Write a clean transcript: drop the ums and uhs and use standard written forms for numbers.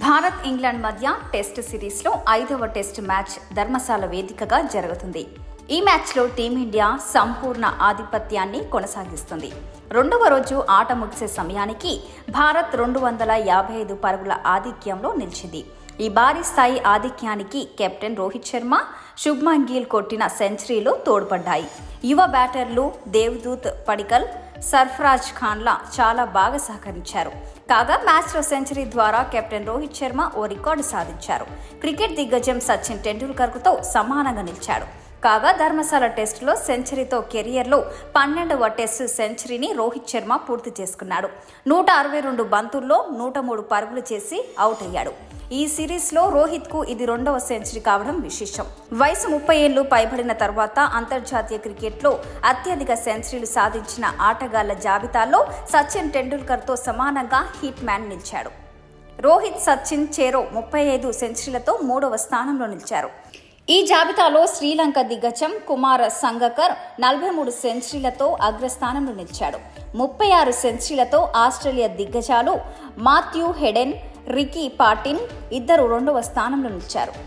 Bharat England మధ్య test సిరీస్లో 5వ టెస్ట్ మ్యాచ్ ధర్మశాల వేదికగా జరుగుతుంది. ఈ మ్యాచ్లో టీమిండియా సంపూర్ణ ఆధిపత్యాన్ని కొనసాగిస్తుంది. రెండవ రోజు ఆట ముగిసే సమయానికి భారత్ 255 పరుగుల ఆధిక్యంలో నిలిచింది. ఈ భారీ స్థాయి ఆధిక్యానికి కెప్టెన్ రోహిత్ శర్మ, శుభ్మన్ గిల్ కొట్టిన సెంచరీలు తోడ్పడ్డాయి. యువ బ్యాటర్లు దేవ్దూత్ పడికల్, సర్ఫరాజ్ ఖాన్లా చాలా బాగా సహకరించారు. కాగా మ్యాచ్లో సెంచరీ ద్వారా కెప్టెన్ రోహిత్ శర్మ ఓ రికార్డు సాధించారు. క్రికెట్ దిగ్గజం సచిన్ టెండూల్కర్తో సమానంగా నిలిచాడు. కాగా ధర్మశాల టెస్టులో సెంచరీతో కెరియర్లో 12వ టెస్టు సెంచరీని రోహిత్ శర్మ పూర్తి చేసుకున్నాడు. 162 బంతుల్లో 103 పరుగులు చేసి అవుట్ అయ్యాడు. ఈ సిరీస్లో రోహిత్కు ఇది 2వ సెంచరీ కావడం విశేషం. వయసు 30 ఏళ్లు పైబడిన తర్వాత అంతర్జాతీయ క్రికెట్లో అత్యధిక సెంచరీలు సాధించిన ఆటగాళ్ల జాబితాలో సచిన్ టెండూల్కర్తో సమానంగా హిట్ మ్యాన్ నిలిచాడు. రోహిత్, సచిన్ చెరో 35 సెంచరీలతో 3వ స్థానంలో నిలిచారు. ఈ జాబితాలో శ్రీలంక దిగ్గజం కుమార సంగకర్ 43 సెంచరీలతో అగ్రస్థానంలో నిలిచాడు. 36 సెంచరీలతో ఆస్ట్రేలియా దిగ్గజాలు మాథ్యూ హెడెన్, రికీ పాటిన్ ఇద్దరు 2వ స్థానంలో నిలిచారు.